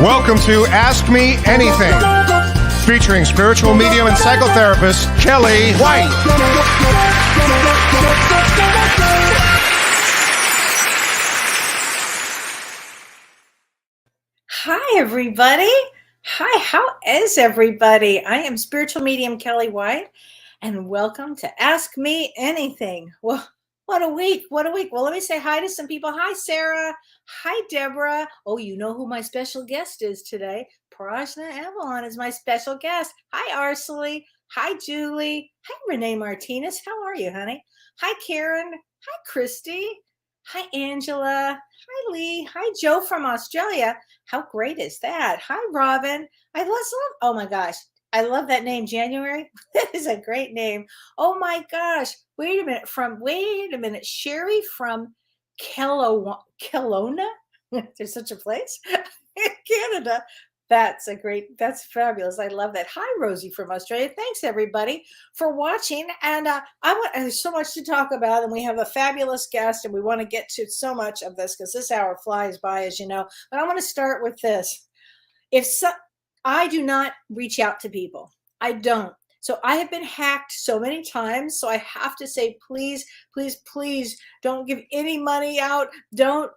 Welcome to Ask Me Anything, featuring spiritual medium and psychotherapist Kellee White. Hi, everybody. Hi, how is everybody? I am spiritual medium Kellee White, and welcome to Ask Me Anything. Well, what a week. What a week. Well, let me say hi to some people. Hi, Sarah. Hi, Deborah. Oh, you know who my special guest is today. Prajna Avalon is my special guest. Hi, Arcely. Hi, Julie. Hi, Renee Martinez. How are you, honey? Hi, Karen. Hi, Christy. Hi, Angela. Hi, Lee. Hi, Joe from Australia. How great is that? Hi, Robin. Oh my gosh. I love that name, January. That is a great name. Oh my gosh. Wait a minute. Sherry from Kelowna. There's such a place in Canada. That's fabulous. I love that. Hi, Rosie from Australia. Thanks, everybody, for watching. And there's so much to talk about, and we have a fabulous guest, and we want to get to so much of this because this hour flies by, as you know. But I want to start with this. I do not reach out to people. I don't. So I have been hacked so many times. So I have to say, please, please, please don't give any money out. Don't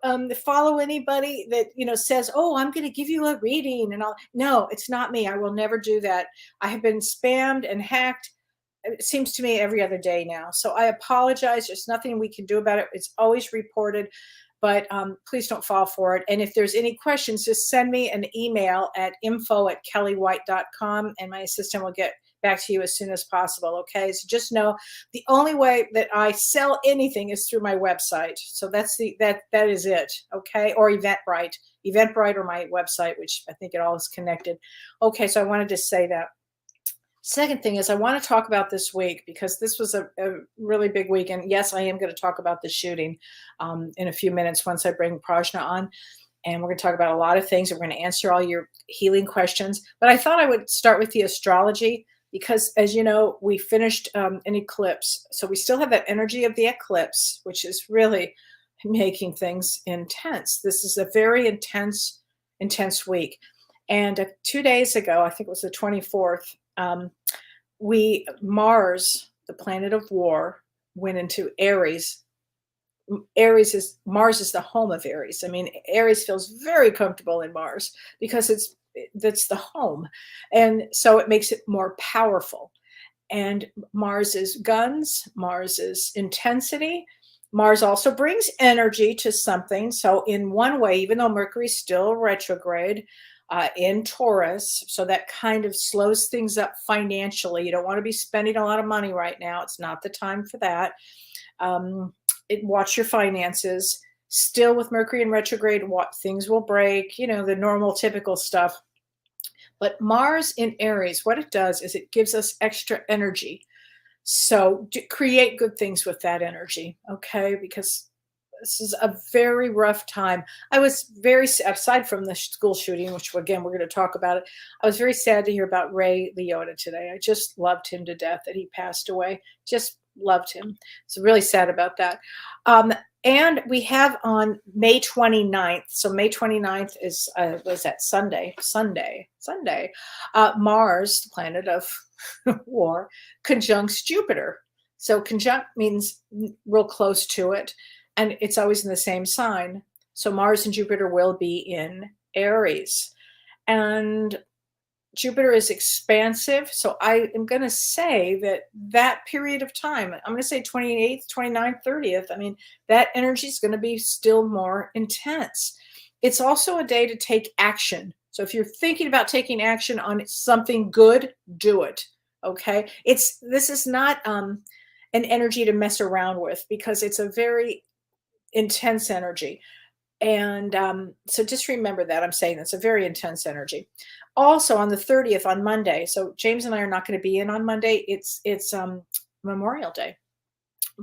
follow anybody that, says, oh, I'm going to give you a reading and all. No, it's not me. I will never do that. I have been spammed and hacked. It seems to me every other day now. So I apologize. There's nothing we can do about it. It's always reported. But please don't fall for it. And if there's any questions, just send me an email at info@kelleewhite.com, and my assistant will get back to you as soon as possible. Okay. So just know the only way that I sell anything is through my website. So that is it. Okay. Or Eventbrite or my website, which I think it all is connected. Okay. So I wanted to say that. Second thing is I want to talk about this week because this was a really big week. And yes, I am going to talk about the shooting in a few minutes once I bring Prajna on. And we're going to talk about a lot of things. We're going to answer all your healing questions. But I thought I would start with the astrology because, as you know, we finished an eclipse. So we still have that energy of the eclipse, which is really making things intense. This is a very intense week. And 2 days ago, I think it was the 24th, Mars, the planet of war, went into Aries. Mars is the home of Aries. I mean, Aries feels very comfortable in Mars because that's the home. And so it makes it more powerful. And Mars is guns, Mars is intensity. Mars also brings energy to something. So in one way, even though Mercury's still retrograde, in Taurus, so that kind of slows things up financially. You don't want to be spending a lot of money right now. It's not the time for that. Watch your finances. Still with Mercury in retrograde, what things will break, the normal typical stuff. But Mars in Aries, what it does is it gives us extra energy. So create good things with that energy, okay? Because this is a very rough time. I was aside from the school shooting, which again, we're going to talk about it. I was very sad to hear about Ray Liotta today. I just loved him to death that he passed away. Just loved him. So really sad about that. And we have on May 29th. So May 29th is, was that Sunday, Mars, the planet of war, conjuncts Jupiter. So conjunct means real close to it. And it's always in the same sign. So Mars and Jupiter will be in Aries. And Jupiter is expansive. So I am going to say that period of time, I'm going to say 28th, 29th, 30th. I mean, that energy is going to be still more intense. It's also a day to take action. So if you're thinking about taking action on something good, do it. Okay. This is not an energy to mess around with because it's a very intense energy. And so just remember that I'm saying that's a very intense energy. Also on the 30th, on Monday, so James and I are not going to be in on Monday. It's Memorial Day,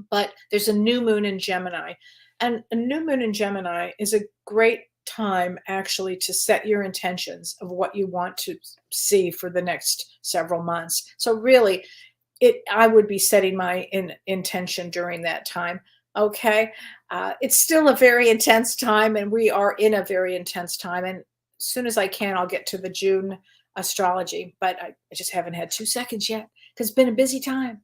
but there's a new moon in Gemini, and a new moon in Gemini is a great time actually to set your intentions of what you want to see for the next several months. So really, I would be setting my intention during that time. Okay. It's still a very intense time, and we are in a very intense time. And soon as I can, I'll get to the June astrology, but I just haven't had 2 seconds yet because it's been a busy time.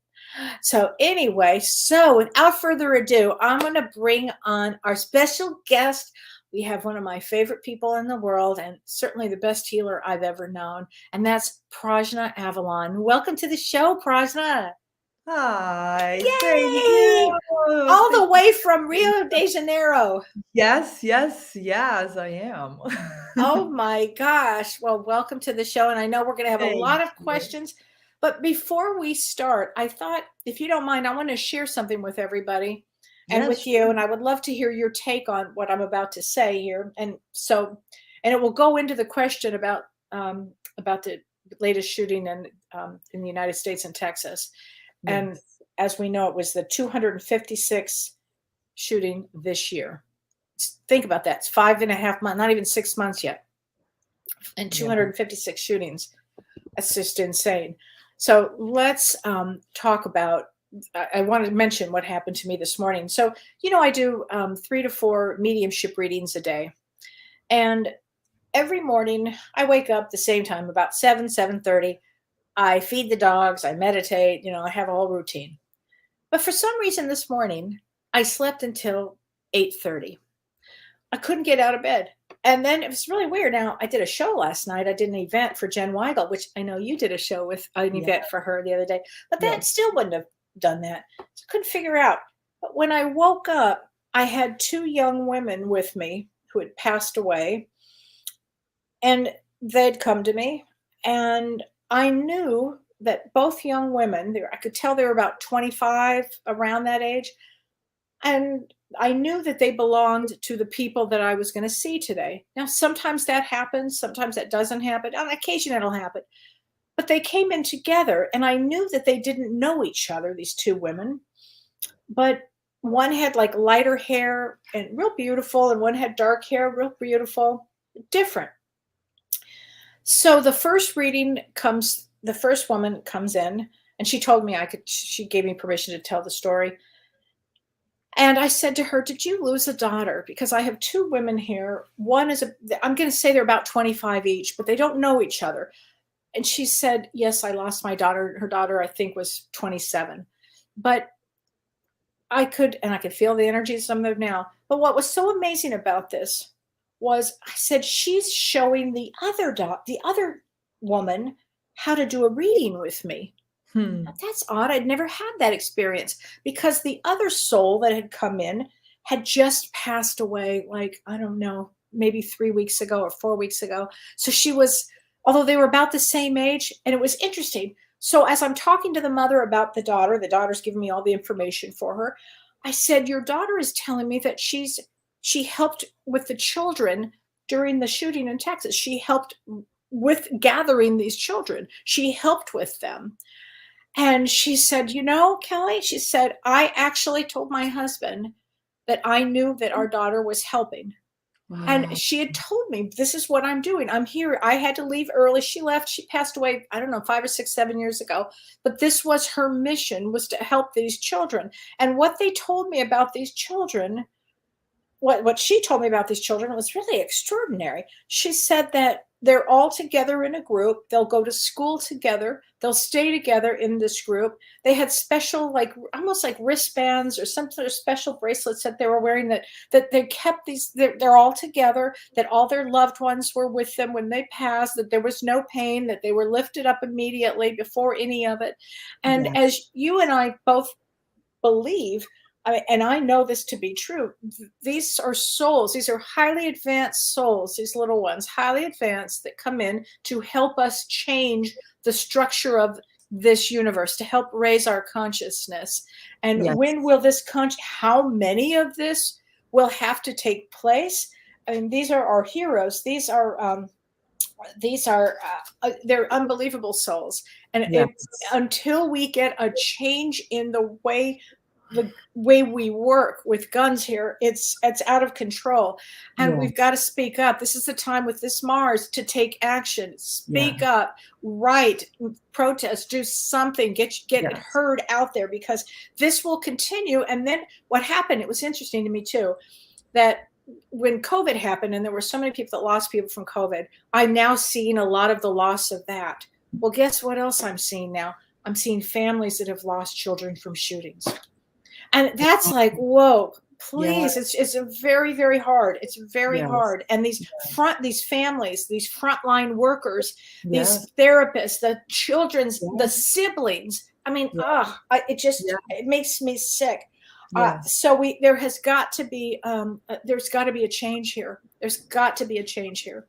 So anyway, so without further ado, I'm going to bring on our special guest. We have one of my favorite people in the world and certainly the best healer I've ever known, and that's Prajna Avalon. Welcome to the show, Prajna. Hi, thank Yay! you. All the Thank way from Rio de Janeiro. Yes, I am. Oh my gosh. Well, welcome to the show. And I know we're going to have a Thank lot of you. questions. But before we start, I thought, if you don't mind, I want to share something with everybody and Yes, with you. And I would love to hear your take on what I'm about to say here. And it will go into the question about the latest shooting in the United States in Texas. And yes. as we know, it was the 256th shooting this year. Think about that. It's 5.5 months, not even 6 months yet. And 256 shootings. That's just insane. So let's talk about, I want to mention what happened to me this morning. So, I do 3 to 4 mediumship readings a day. And every morning I wake up the same time, about 7:30. I feed the dogs, I meditate, I have a whole routine. But for some reason this morning, I slept until 8:30. I couldn't get out of bed. And then it was really weird. Now, I did a show last night. I did an event for Jen Weigel, which I know you did a show with an event for her the other day. But that still wouldn't have done that. So I couldn't figure out. But when I woke up, I had 2 young women with me who had passed away. And they'd come to me. And I knew that both young women, I could tell they were about 25, around that age. And I knew that they belonged to the people that I was going to see today. Now, sometimes that happens. Sometimes that doesn't happen. On occasion, it'll happen. But they came in together, and I knew that they didn't know each other, these 2 women. But one had like lighter hair and real beautiful, and one had dark hair, real beautiful, different. So the first woman comes in, and she told me she gave me permission to tell the story. And I said to her, did you lose a daughter? Because I have 2 women here. One is I'm going to say they're about 25 each, but they don't know each other. And she said, yes, I lost my daughter. Her daughter, I think, was 27. But I could feel the energy of some of them now. But what was so amazing about this was I said, she's showing the other woman how to do a reading with me. That's odd. I'd never had that experience because the other soul that had come in had just passed away, like, I don't know, maybe 3 weeks ago or 4 weeks ago. So she was, although they were about the same age, and it was interesting. So as I'm talking to the mother about the daughter's giving me all the information for her. I said, your daughter is telling me that she helped with the children during the shooting in Texas. She helped with gathering these children. She helped with them. And she said, Kellee, she said, I actually told my husband that I knew that our daughter was helping. Wow. And she had told me, this is what I'm doing. I'm here. I had to leave early. She left. She passed away, I don't know, 5 or 6, 7 years ago. But this was her mission, was to help these children. And what they told me about these children, what she told me about these children was really extraordinary. She said that they're all together in a group. They'll go to school together. They'll stay together in this group. They had special, almost like wristbands or some sort of special bracelets that they were wearing that they kept these, they're all together, that all their loved ones were with them when they passed, that there was no pain, that they were lifted up immediately before any of it. And as you and I both believe, and I know this to be true, these are souls. These are highly advanced souls, these little ones, highly advanced, that come in to help us change the structure of this universe, to help raise our consciousness. And when will this how many of this will have to take place? I mean, these are our heroes. These are they're unbelievable souls. And until we get a change in the way we work with guns here, it's out of control. And we've got to speak up. This is the time with this Mars to take action. Speak up, write, protest, do something, get it heard out there, because this will continue. And then what happened, it was interesting to me too, that when COVID happened and there were so many people that lost people from COVID, I'm now seeing a lot of the loss of that. Well, guess what else I'm seeing now? I'm seeing families that have lost children from shootings. And that's like, whoa, Yeah. please. It's a very, very hard. It's very Yes. hard. And these families, these frontline workers, Yes. these therapists, the children's, the Yes. siblings. I mean, Yeah. Yeah. it makes me sick. Yes. So there has got to be there's got to be a change here. There's got to be a change here.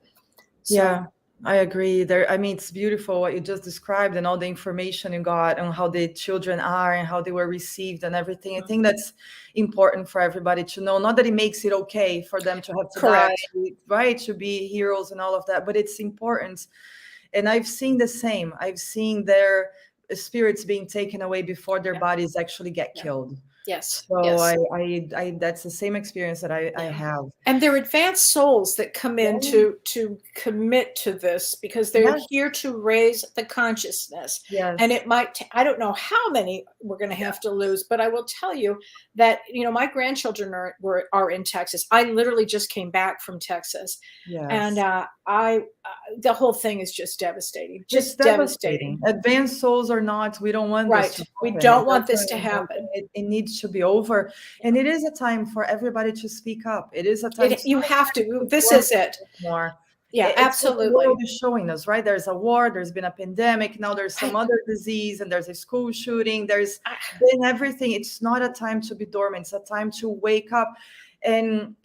So, Yeah, I agree. There, I mean, it's beautiful what you just described and all the information you got on how the children are and how they were received and everything. I think that's important for everybody to know. Not that it makes it okay for them to have to correct. die, right? To be heroes and all of that, but it's important. And I've seen the same. I've seen their spirits being taken away before their bodies actually get killed. Yes. So Yes. I that's the same experience that I have. And they're advanced souls that come in to commit to this because they're Yes. here to raise the consciousness. Yes. And it might, I don't know how many we're going to have to lose, but I will tell you that, my grandchildren are in Texas. I literally just came back from Texas. Yes. And the whole thing is just devastating. It's Just devastating. Advanced souls or not, we don't want Right. this to We happen. don't want this That's to why happen. It needs to be over. And it is a time for everybody to speak up. It is a time You have to. This is it. more. Yeah, It's what the absolutely. world is showing us, right? There's a war, there's been a pandemic, now there's some other disease, and there's a school shooting, there's been everything. It's not a time to be dormant, it's a time to wake up and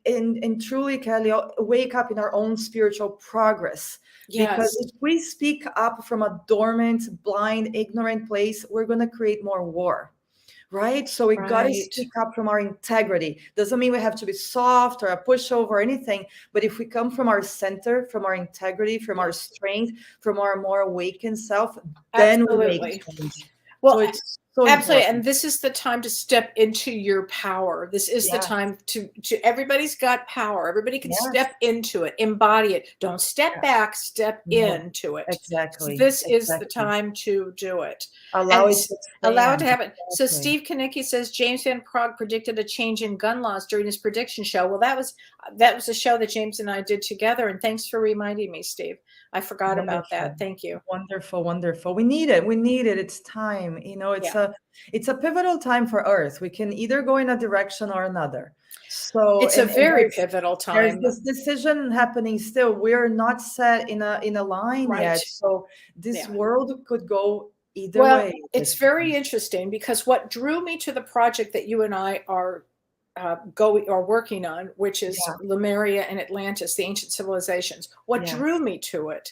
truly, Kellee, wake up in our own spiritual progress. Because if we speak up from a dormant, blind, ignorant place, we're going to create more war. Right? So we got to speak up from our integrity. Doesn't mean we have to be soft or a pushover or anything. But if we come from our center, from our integrity, from our strength, from our more awakened self, then we make change. Well, so it's so absolutely. important. And this is the time to step into your power. This is the time to everybody's got power. Everybody can step into it, embody it. Don't step back, step into it. Exactly. So this is the time to do it. Allow it to happen. So Steve Kanicki says James Van Prague predicted a change in gun laws during his prediction show. Well, that was a show that James and I did together. And thanks for reminding me, Steve. I forgot about that. Thank you. Wonderful, wonderful. We need it. We need it. It's time. It's a pivotal time for Earth. We can either go in a direction or another. So it's a very pivotal time. There's this decision happening still. We're not set in a line yet. So this world could go either way. It's very interesting because what drew me to the project that you and I are working on, which is Lemuria and Atlantis, the ancient civilizations. What drew me to it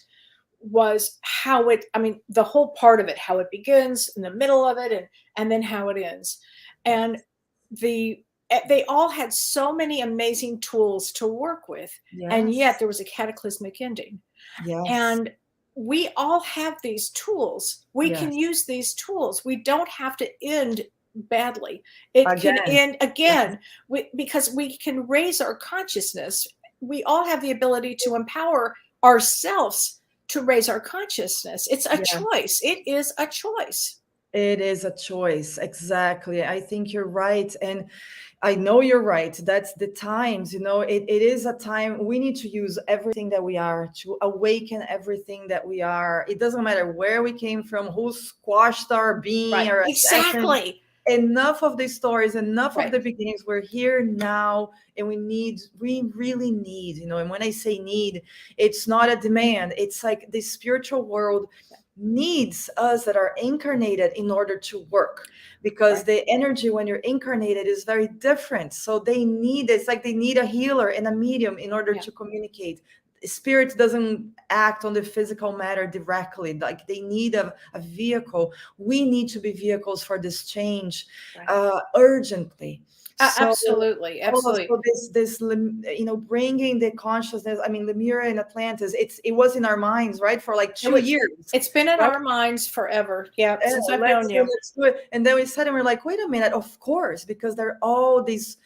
was the whole part of it, how it begins, in the middle of it, and then how it ends. And they all had so many amazing tools to work with, and yet there was a cataclysmic ending. And we all have these tools. We can use these tools. We don't have to end badly. It can end again because we can raise our consciousness. We all have the ability to empower ourselves to raise our consciousness. It's a choice. It is a choice. It is a choice. Exactly. I think you're right. And I know you're right. That's the times, it is a time we need to use everything that we are to awaken everything that we are. It doesn't matter where we came from, who squashed our being or exactly. Enough of the stories, enough of the beginnings. We're here now, and we really need, and when I say need, it's not a demand. It's like the spiritual world needs us that are incarnated in order to work, because the energy when you're incarnated is very different. So it's like they need a healer and a medium in order to communicate. Spirit doesn't act on the physical matter directly. Like they need a vehicle. We need to be vehicles for this change urgently. Absolutely. So this bringing the consciousness. I mean, Lemuria and Atlantis. It was in our minds, right, for like 2 years. It's been in our minds forever. Yeah, since I've known you. Let's do it. And then we said, and we're like, wait a minute, of course, because there are all these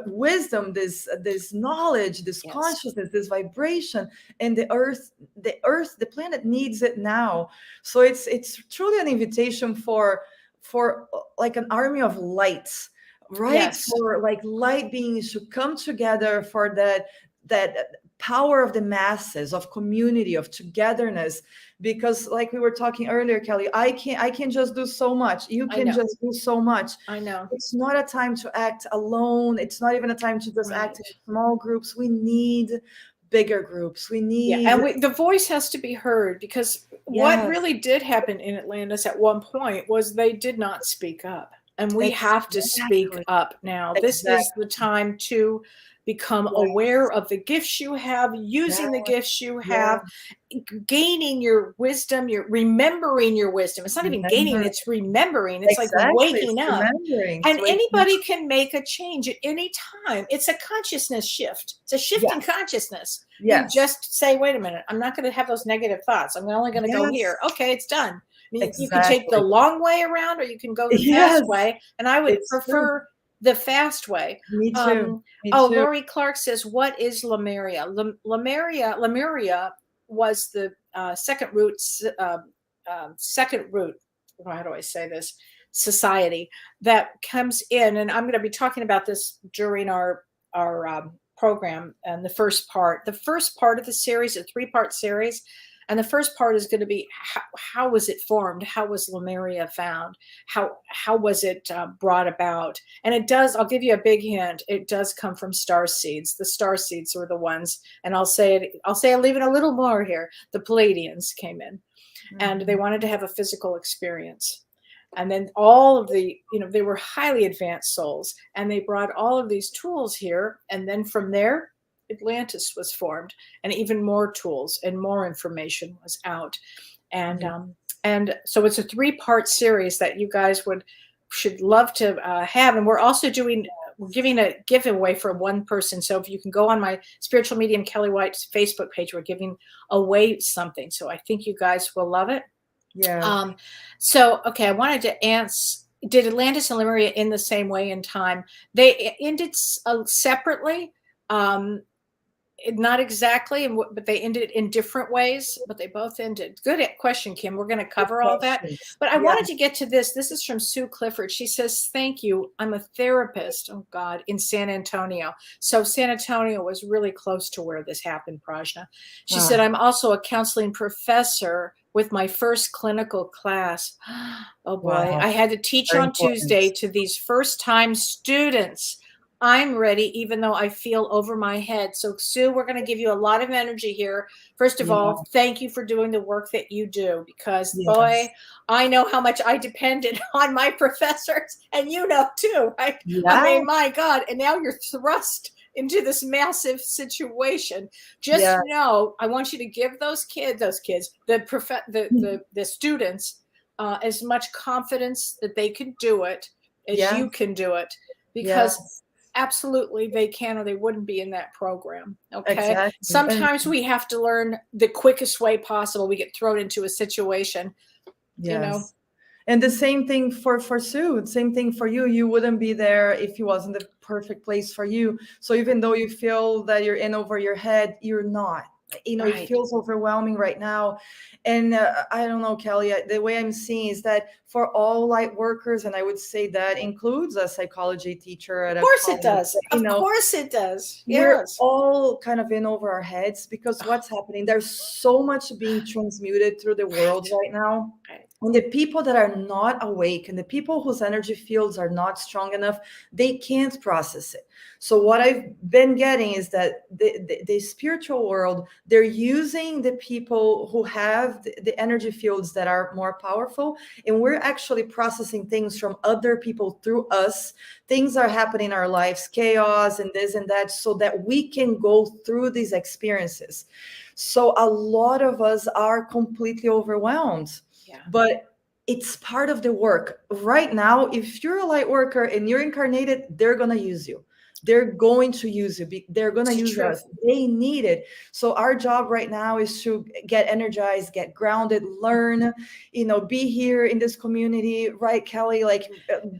wisdom, this knowledge, this consciousness, this vibration, and the planet needs it now. So it's truly an invitation for like an army of lights right? Yes. For like light beings to come together for that power of the masses, of community, of togetherness. Because like we were talking earlier, Kelly, I can just do so much. You I can know. just do so much. I know. It's not a time to act alone. It's not even a time to just act Right. in small groups. We need bigger groups. We Yeah, need, and the voice has to be heard, because what yes, really did happen in Atlantis at one point was they did not speak up. And we have to speak exactly, up now. This is exactly. the time to become Yes, aware of the gifts you have, yeah, using the gifts you yeah. have, gaining your wisdom, you're remembering your wisdom. It's not even gaining, Remember, it's remembering. It's like exactly. It's waking up. remembering. It's And waking anybody up. can make a change at any time. It's a consciousness shift. It's a shift in Yes, consciousness. You yes, just say, wait a minute, I'm not going to have those negative thoughts. I'm only going to go yes, here. Okay, it's done. You can take the exactly. long way around, or you can go the fast Yes, way. And I would it's true. prefer the fast way. Me too. Me Oh, too. Lori Clark says, what is Lemuria? Lemuria was the second root. How do I say this? Society that comes in, and I'm going to be talking about this during our program. And the first part of the series, a 3-part series, and the first part is going to be how was it formed? How was Lemuria found? How was it brought about? And it does. I'll give you a big hint. It does come from star seeds. The star seeds were the ones, and I'll say it. I'll leave it a little more here. The Palladians came in, and they Mhm. wanted to have a physical experience. And then all of they were highly advanced souls, and they brought all of these tools here. And then from there, Atlantis was formed, and even more tools and more information was out. And Yeah. and so it's a 3-part series that you guys should love to have. And we're also we're giving a giveaway for one person. So if you can go on my spiritual medium Kellee White's Facebook page, we're giving away something. So I think you guys will love it. Yes. So, okay, I wanted to answer, did Atlantis and Lemuria end the same way in time? They ended separately, not exactly, but they ended in different ways, but they both ended. Good question, Kim. We're going to Good cover all that. questions. But I Yeah. wanted to get to this. This is from Sue Clifford. She says, thank you. I'm a therapist, oh God, in San Antonio. So San Antonio was really close to where this happened, Prajna. She said, I'm also a counseling professor with my first clinical class. Oh boy, Wow. I had to teach Very on important. Tuesday to these first-time students. I'm ready, even though I feel over my head. So, Sue, we're going to give you a lot of energy here. First of Yeah. all, thank you for doing the work that you do, because, boy, Yes. I know how much I depended on my professors, and you know too, right? I Yeah. mean, my God, and now you're thrust into this massive situation. Just Yeah. know, I want you to give those kids, the students, as much confidence that they can do it as Yeah. you can do it, because Yes. absolutely they can, or they wouldn't be in that program. Okay. Exactly. And Sometimes we have to learn the quickest way possible. We get thrown into a situation, you know. yes. And the same thing for Sue. Same thing for you. You wouldn't be there if it wasn't the perfect place for you. So even though you feel that you're in over your head, you're not. It Right. feels overwhelming right now. And I don't know, Kelly, the way I'm seeing is that for all light workers, and I would say that includes a psychology teacher at Of a course it college, does. Of course it does. we're Yes. all kind of in over our heads, because what's happening, there's so much being transmuted through the world right now. Right. And the people that are not awake, and the people whose energy fields are not strong enough, they can't process it. So what I've been getting is that the spiritual world, they're using the people who have the energy fields that are more powerful, and we're actually processing things from other people through us. Things are happening in our lives, chaos and this and that, so that we can go through these experiences. So a lot of us are completely overwhelmed. Yeah. But it's part of the work. Right now, if you're a light worker and you're incarnated, they're going to use you. They're going to use you. They're going to It's use true. us. They need it. So our job right now is to get energized, get grounded, learn, be here in this community, right, Kelly? Like,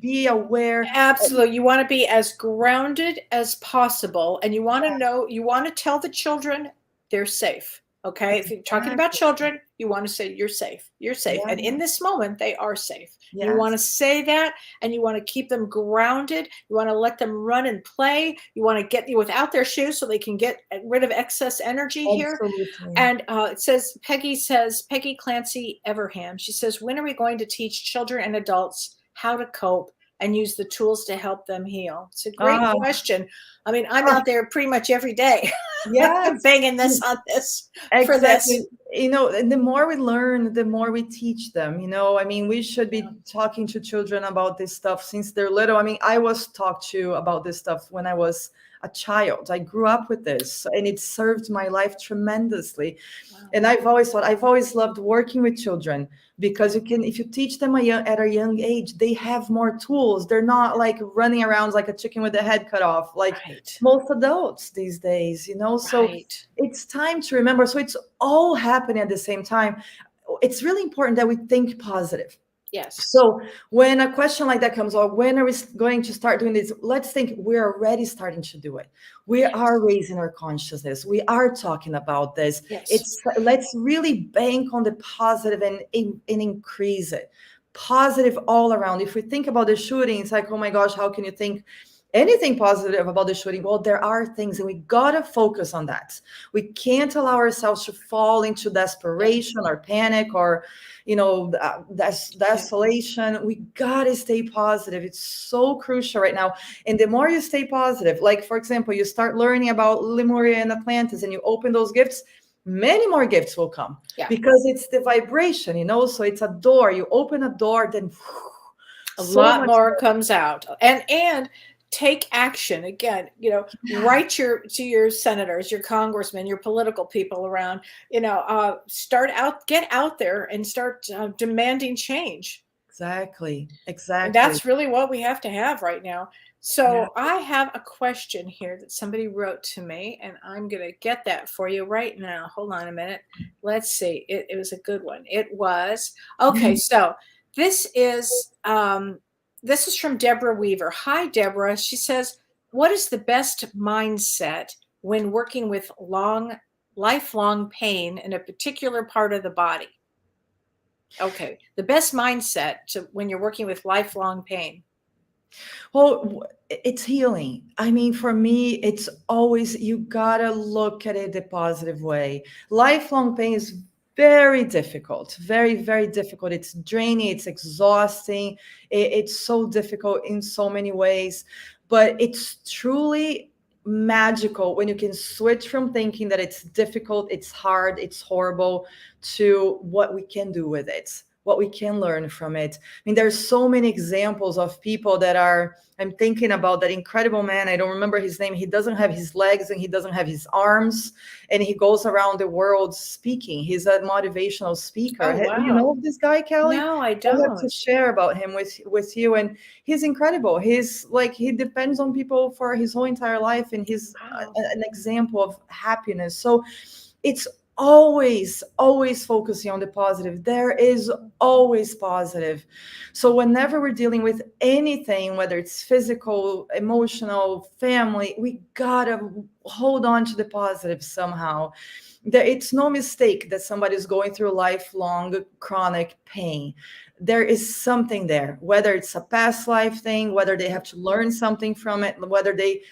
be aware. Absolutely. You want to be as grounded as possible, and you want to know, you want to tell the children they're safe. Okay. If you're talking about children, you want to say you're safe. You're safe. Yeah. And in this moment, they are safe. Yes. You want to say that, and you want to keep them grounded. You want to let them run and play. You want to get you without their shoes so they can get rid of excess energy here. Absolutely. And it says, Peggy Clancy Everham, she says, when are we going to teach children and adults how to cope and use the tools to help them heal? It's a great question. I mean, I'm out there pretty much every day. Yes. Banging this on this Exactly. for this. You know, the more we learn, the more we teach them. You know, I mean, we should be talking to children about this stuff since they're little. I mean, I was talked to about this stuff when I was a child. I grew up with this, and it served my life tremendously. Wow. And I've always loved working with children, because if you teach them at a young age, they have more tools. They're not like running around like a chicken with the head cut off, like most adults these days, you know. So it's time to remember. So it's all happening at the same time. It's really important that we think positive. Yes. So when a question like that comes up, when are we going to start doing this? Let's think we're already starting to do it. We are raising our consciousness. We are talking about this. Yes. Let's really bank on the positive and increase it. Positive all around. If we think about the shooting, it's like, oh my gosh, how can you think anything positive about the shooting? Well, there are things, and we gotta focus on that. We can't allow ourselves to fall into desperation or panic or, you know, desolation. We gotta stay positive. It's so crucial right now. And the more you stay positive, like for example, you start learning about Lemuria and Atlantis, and you open those gifts, many more gifts will come, because it's the vibration, you know. So it's a door. You open a door, then a lot more comes out. And take action. Again, you know, write to your senators, your congressmen, your political people around, you know, get out there and start demanding change. Exactly. And that's really what we have to have right now. So I have a question here that somebody wrote to me, and I'm going to get that for you right now. Hold on a minute. Let's see. It was a good one. It was, okay. So this is from Deborah Weaver. Hi, Deborah. She says, what is the best mindset when working with lifelong pain in a particular part of the body? Okay. The best mindset when you're working with lifelong pain. Well, it's healing. I mean, for me, it's always, you gotta look at it the positive way. Lifelong pain is very difficult, very, very difficult. It's draining, it's exhausting. It's so difficult in so many ways, but it's truly magical when you can switch from thinking that it's difficult, it's hard, it's horrible, to what we can do with it, what we can learn from it. I mean, there's so many examples of people that I'm thinking about that incredible man. I don't remember his name. He doesn't have his legs and he doesn't have his arms, and he goes around the world speaking. He's a motivational speaker. Oh, wow. Do you know this guy, Kellee? No, I don't. I have to share about him with you. And he's incredible. He's like, he depends on people for his whole entire life, and he's an example of happiness. So it's always focusing on the positive. There is always positive. So whenever we're dealing with anything, whether it's physical, emotional, family, we gotta hold on to the positive somehow. It's no mistake that somebody's going through lifelong chronic pain. There is something there, whether it's a past life thing, whether they have to learn something from it, whether they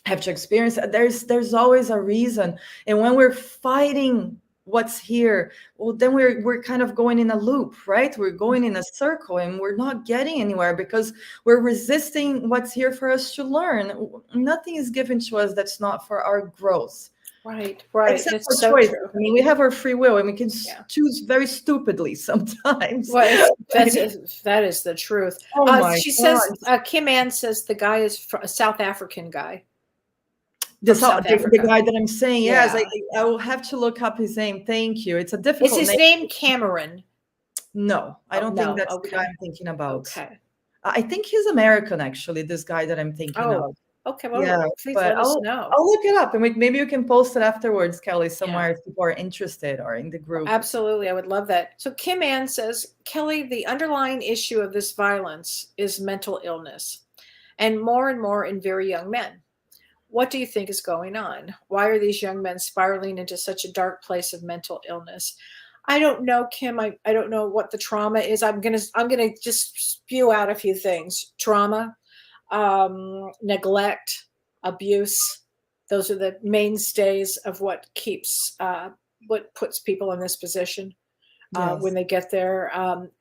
have to experience, there's always a reason. And when we're fighting what's here, well, then we're kind of going in a loop, right? We're going in a circle, and we're not getting anywhere because we're resisting what's here for us to learn. Nothing is given to us that's not for our growth. Right. Except it's for so choice. true. I mean, we have our free will, and we can choose very stupidly sometimes. Well, that is the truth. She says, Kim Ann says the guy is a South African guy. The guy that I'm saying, yes, I will have to look up his name. Thank you. It's a difficult name. Is his name Cameron? No, I don't think that's the guy I'm thinking about. Okay. I think he's American, actually, this guy that I'm thinking of. Okay, well, please let us know. I'll look it up, and maybe you can post it afterwards, Kellee, somewhere if people are interested or in the group. Absolutely, I would love that. So Kim Ann says, Kellee, the underlying issue of this violence is mental illness, and more in very young men. What do you think is going on? Why are these young men spiraling into such a dark place of mental illness? I don't know, Kim. I don't know what the trauma is. I'm gonna just spew out a few things. Trauma, neglect, abuse. Those are the mainstays of what puts people in this position when Yes. they get there.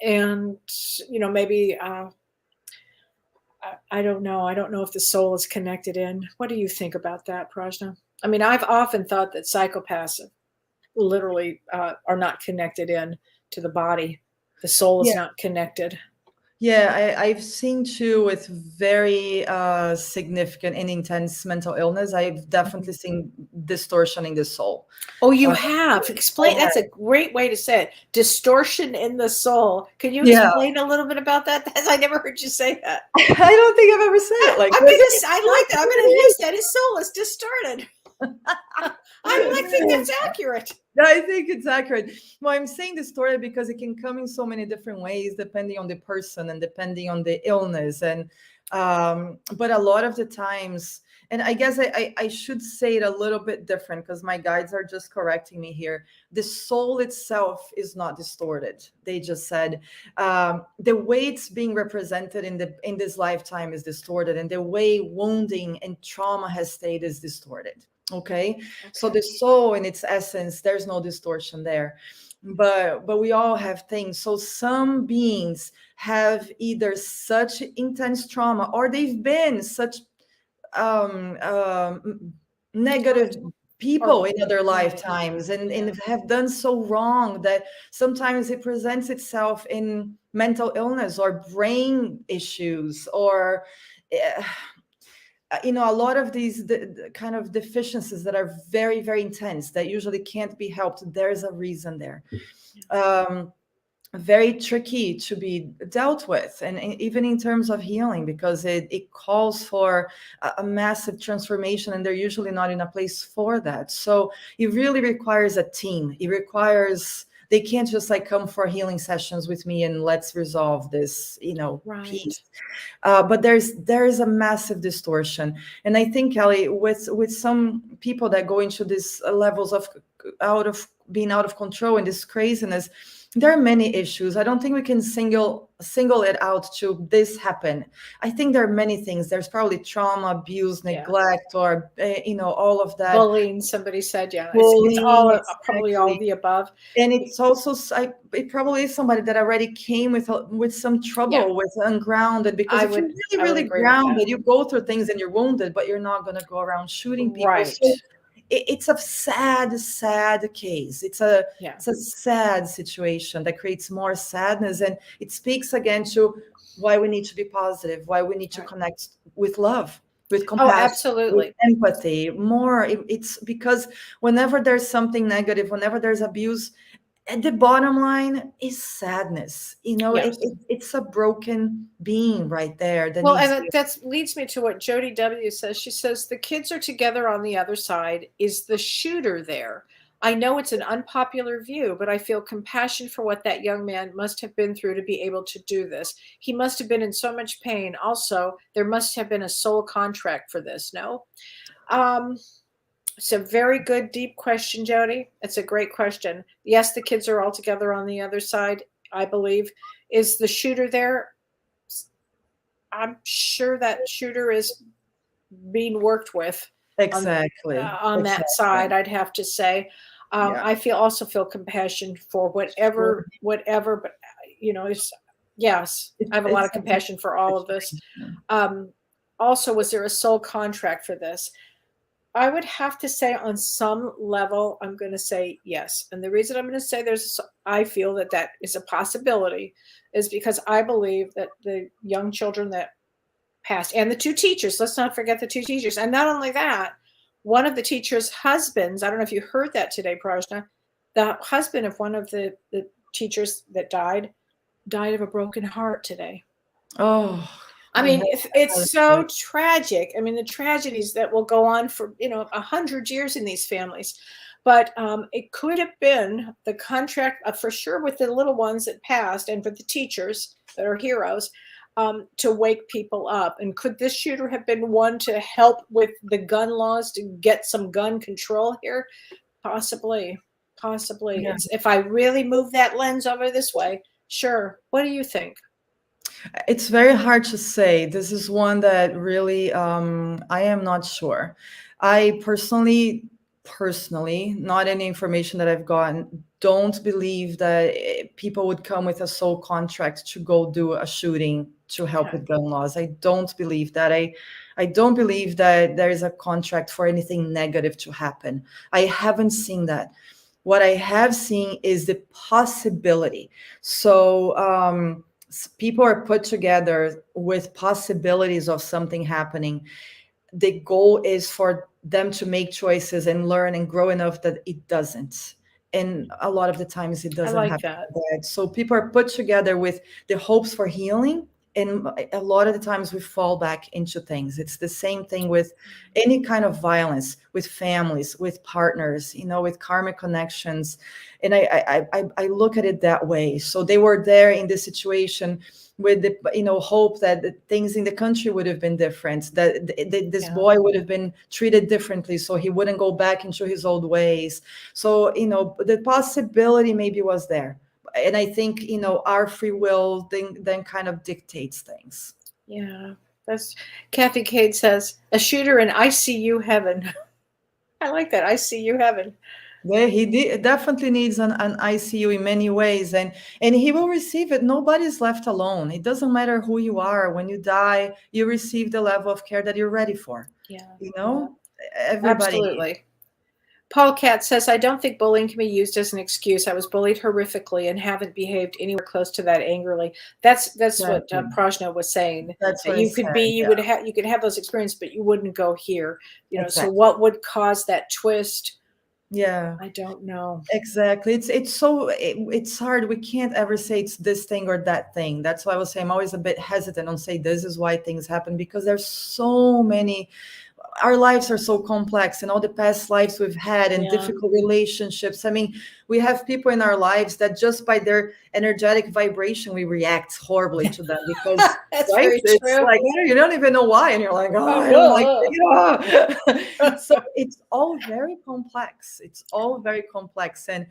And maybe I don't know. I don't know if the soul is connected in. What do you think about that, Prajna? I mean, I've often thought that psychopaths literally are not connected in to the body. The soul is not connected. Yeah, I've seen too with very significant and intense mental illness. I've definitely seen distortion in the soul. Oh, you Uh, have. I Explain. have. That's a great way to say it. Distortion in the soul. Can you Yeah, explain a little bit about that? I never heard you say that. I don't think I've ever said it like I'm this. gonna. I like that. I'm gonna use that. His soul is distorted. I think that's accurate. I think it's accurate. Well, I'm saying this story because it can come in so many different ways, depending on the person and depending on the illness. And but a lot of the times, and I guess I should say it a little bit different because my guides are just correcting me here. The soul itself is not distorted. They just said the way it's being represented in this lifetime is distorted, and the way wounding and trauma has stayed is distorted. Okay, so the soul in its essence, there's no distortion there, but we all have things. So some beings have either such intense trauma, or they've been such um, negative people in other lifetimes, and have done so wrong that sometimes it presents itself in mental illness or brain issues, or a lot of these the kind of deficiencies that are very, very intense that usually can't be helped. There's a reason there. Very tricky to be dealt with, and even in terms of healing, because it calls for a massive transformation, and they're usually not in a place for that. So it really requires a team. It requires, they can't just like come for healing sessions with me and let's resolve this piece. But there is a massive distortion. And I think, Kellee, with some people that go into these levels of being out of control and this craziness, there are many issues. I don't think we can single it out to this happen. I think there are many things. There's probably trauma, abuse, neglect, or all of that. Bullying, somebody said, Bullying, it's all probably all of the above. And it's also, it probably is somebody that already came with some trouble, with ungrounded. Because if you're really grounded, you go through things and you're wounded, but you're not going to go around shooting people. Right. So it's a sad case. It's a sad situation that creates more sadness, and it speaks again to why we need to be positive, why we need to connect with love, with compassion, absolutely, with empathy more. It's because whenever there's something negative, whenever there's abuse, at the bottom line is sadness. It's a broken being right there. And that leads me to what Jody W. says. She says, the kids are together on the other side. Is the shooter there? I know it's an unpopular view, but I feel compassion for what that young man must have been through to be able to do this. He must have been in so much pain. Also, there must have been a soul contract for this, no? It's a very good, deep question, Jody. It's a great question. Yes, the kids are all together on the other side, I believe. Is the shooter there? I'm sure that shooter is being worked with. Exactly. On that side, I'd have to say. I also feel compassion for whatever, but yes, I have a lot of compassion for all of this. Also, was there a soul contract for this? I would have to say on some level, I'm going to say yes. And the reason I'm going to say I feel that is a possibility is because I believe that the young children that passed, and the two teachers, let's not forget the two teachers. And not only that, one of the teachers' husbands, I don't know if you heard that today, Prajna, the husband of one of the teachers that died of a broken heart today. Oh, I mean, it's so tragic. I mean, the tragedies that will go on for 100 years in these families, but it could have been the contract for sure with the little ones that passed, and for the teachers that are heroes. to wake people up. And could this shooter have been one to help with the gun laws to get some gun control here? Possibly, possibly. Yeah. It's if I really move that lens over this way, sure. What do you think? It's very hard to say. This is one that really I am not sure. I personally, not any information that I've gotten, don't believe that people would come with a sole contract to go do a shooting to help Okay. with gun laws. I don't believe that. I don't believe that there is a contract for anything negative to happen. I haven't seen that. What I have seen is the possibility. So people are put together with possibilities of something happening. The goal is for them to make choices and learn and grow enough that it doesn't. And a lot of the times it I doesn't like happen that. like that. So people are put together with the hopes for healing. And a lot of the times we fall back into things. It's the same thing with any kind of violence, with families, with partners, with karmic connections. And I look at it that way. So they were there in this situation with the hope that the things in the country would have been different, that this Yeah. boy would have been treated differently, so he wouldn't go back into his old ways. So the possibility maybe was there, and I think our free will then kind of dictates things. Yeah. That's Kathy Cade says, a shooter in ICU heaven. I like that. ICU heaven. Yeah, definitely needs an ICU in many ways, and he will receive it. Nobody's left alone. It doesn't matter who you are. When you die, you receive the level of care that you're ready for. Yeah. Everybody. Absolutely. Paul Katz says, I don't think bullying can be used as an excuse. I was bullied horrifically and haven't behaved anywhere close to that angrily. That's what Exactly. Prajna was saying. That's That what you it could said, be, you yeah. would have, you could have those experiences, but you wouldn't go here. So Exactly. what would cause that twist? Yeah. I don't know. Exactly. It's hard. We can't ever say it's this thing or that thing. That's why I was saying I'm always a bit hesitant on say this is why things happen, because there's so many. Our lives are so complex, and all the past lives we've had and Yeah. difficult relationships. I mean, we have people in our lives that just by their energetic vibration we react horribly to them, because That's right, very it's true. like you don't even know why, and you're like, oh, I don't like it. So it's all very complex. It's all very complex, and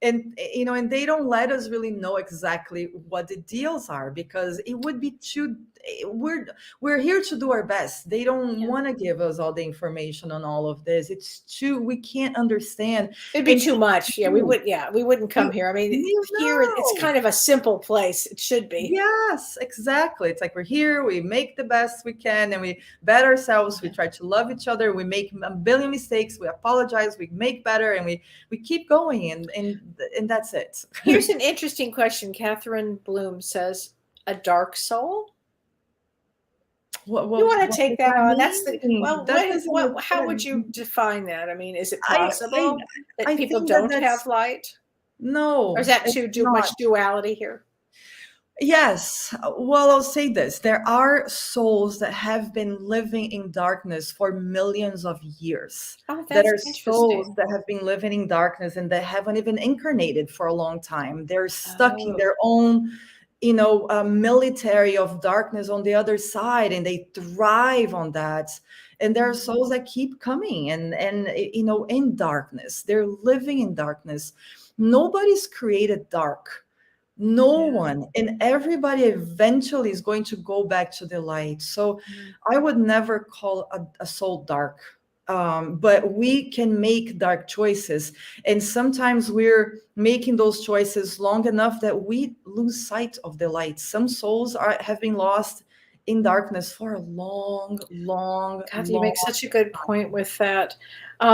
they don't let us really know exactly what the deals are, because it would be too. We're here to do our best. They don't want to give us all the information on all of this. It's too, we can't understand. It'd be And too much. Yeah, we wouldn't come you, here. I mean, you here it's know. kind of a simple place. It should be. Yes, exactly. It's like we're here, we make the best we can, and we bet ourselves, we try to love each other, we make a billion mistakes, we apologize, we make better, and we keep going, and that's it. Here's an interesting question. Catherine Bloom says, a dark soul? You want to take that on? That's the how would you define that? I mean, is it possible that people don't have light? No. Or is that too much duality here? Yes. Well, I'll say this. There are souls that have been living in darkness for millions of years. Oh, that are that's souls interesting. that have been living in darkness and that haven't even incarnated for a long time. They're stuck in their own, military of darkness on the other side, and they thrive on that. And there are souls that keep coming and in darkness. They're living in darkness. Nobody's created dark. No one, and everybody eventually is going to go back to the light. So I would never call a soul dark, but we can make dark choices, and sometimes we're making those choices long enough that we lose sight of the light. Some souls have been lost in darkness for a long. God, you make such a good point with that.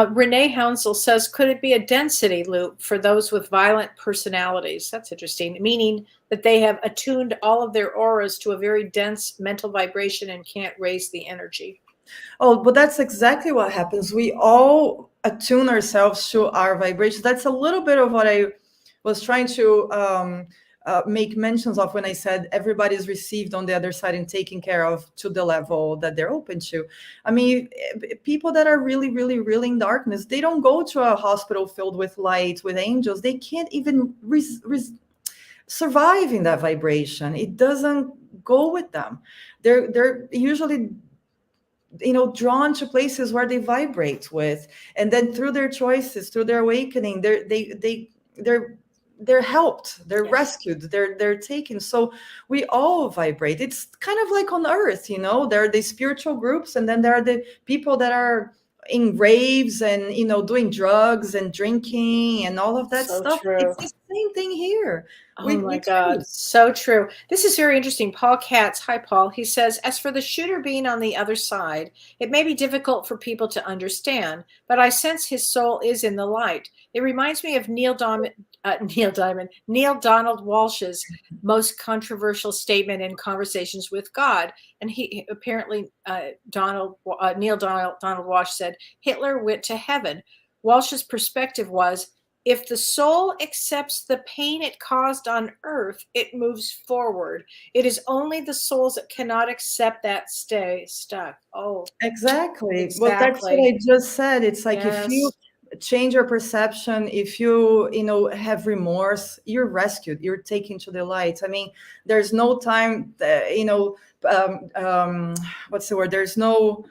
Renee Hounsel says, could it be a density loop for those with violent personalities? That's interesting, meaning that they have attuned all of their auras to a very dense mental vibration and can't raise the energy. Oh, but that's exactly what happens. We all attune ourselves to our vibration. That's a little bit of what I was trying to make mentions of when I said everybody's received on the other side and taken care of to the level that they're open to. I mean, people that are really, really, really in darkness, they don't go to a hospital filled with light, with angels. They can't even survive in that vibration. It doesn't go with them. They're usually, drawn to places where they vibrate with, and then through their choices, through their awakening, they're helped, they're rescued, they're taken. So we all vibrate. It's kind of like on earth, there are the spiritual groups, and then there are the people that are in raves and doing drugs and drinking and all of that So stuff. true. It's the same thing here. Oh my God, so true. This is very interesting. Paul Katz, hi Paul. He says, as for the shooter being on the other side, it may be difficult for people to understand, but I sense his soul is in the light. It reminds me of Neil Donald Walsh's most controversial statement in Conversations with God. And he apparently, Donald Walsh said, Hitler went to heaven. Walsh's perspective was, if the soul accepts the pain it caused on earth, it moves forward. It is only the souls that cannot accept that stay stuck. Oh, exactly. Well, that's what I just said. It's like, if you change your perception, if you have remorse, you're rescued, you're taken to the light. I mean, there's no time, what's the word? There's no,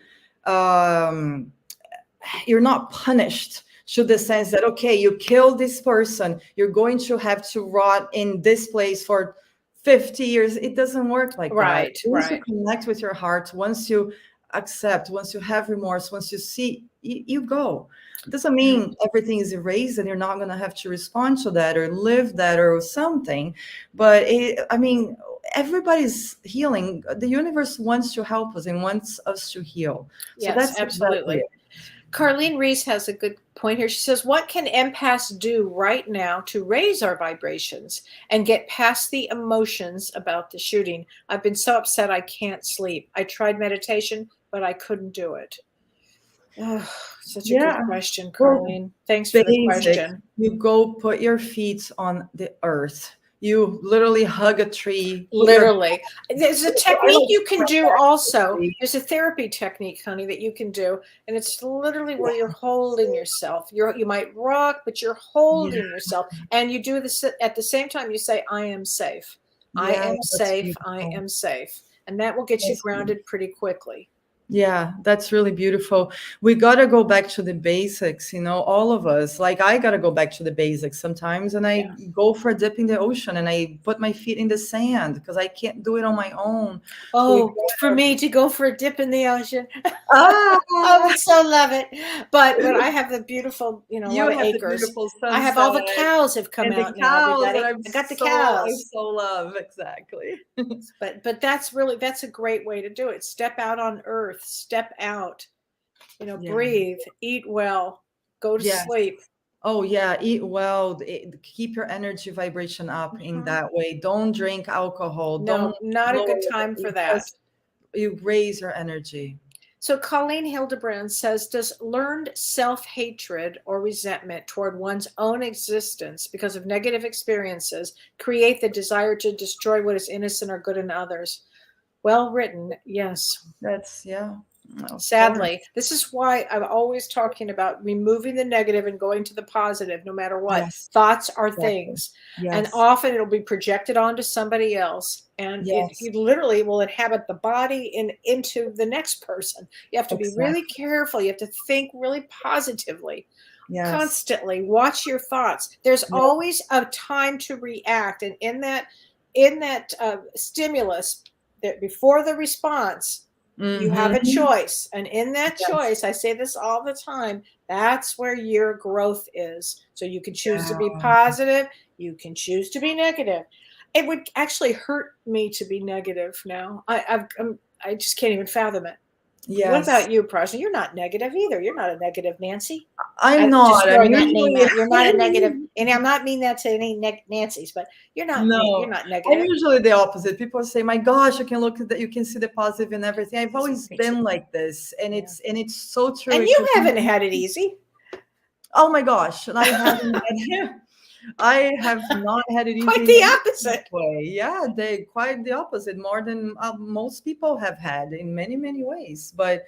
you're not punished to the sense that, okay, you killed this person, you're going to have to rot in this place for 50 years. It doesn't work like that. Once you connect with your heart, once you accept, once you have remorse, once you see, you go. It doesn't mean everything is erased and you're not going to have to respond to that or live that or something. But everybody's healing. The universe wants to help us and wants us to heal. So yes, that's absolutely. Exactly. Carlene Reese has a good point here. She says, what can empaths do right now to raise our vibrations and get past the emotions about the shooting? I've been so upset I can't sleep. I tried meditation, but I couldn't do it. Oh, such a good question, Carlene. Thanks for the question. You go put your feet on the earth. You literally hug a tree. Literally. There's a technique you can do also. There's a therapy technique, honey, that you can do. And it's literally where you're holding yourself. You might rock, but you're holding yourself. And you do this at the same time. You say, I am safe. I am safe. Beautiful. I am safe. And that will get you grounded pretty quickly. Yeah, that's really beautiful. We got to go back to the basics, all of us. Like, I got to go back to the basics sometimes, and I go for a dip in the ocean and I put my feet in the sand because I can't do it on my own. Oh, for me to go for a dip in the ocean. I would so love it. But I have the beautiful, a lot of acres. I have all the cows have come out now, everybody. I got the cows. I so love, exactly. But that's a great way to do it. Step out on earth. Step out, breathe, eat well, go to sleep. Oh yeah, eat well, keep your energy vibration up in that way. Don't drink alcohol. Not a good time for that. You raise your energy. So Colleen Hildebrand says, does learned self-hatred or resentment toward one's own existence because of negative experiences create the desire to destroy what is innocent or good in others? Well written, yes. That's, Sadly, this is why I'm always talking about removing the negative and going to the positive, no matter what. Yes. Thoughts are things. Yes. And often it'll be projected onto somebody else. And you literally will inhabit the body into the next person. You have to be really careful. You have to think really positively. Constantly watch your thoughts. There's always a time to react. And in that stimulus, before the response, you have a choice. And in that choice, I say this all the time, that's where your growth is. So you can choose to be positive. You can choose to be negative. It would actually hurt me to be negative now. I just can't even fathom it. Yes. What about you, Prajna? You're not negative either. You're not a negative Nancy. I'm not. You're not a negative, and I'm not mean that to any Nancys, but you're not. No, you're not negative. I'm usually the opposite. People say, "My gosh, you can look at that. You can see the positive in everything." I've always been like this, and it's so true. And you haven't had it easy. Oh my gosh, I haven't had. I have not had it easy. Quite the opposite way. Yeah, quite the opposite. More than most people have had in many, many ways. But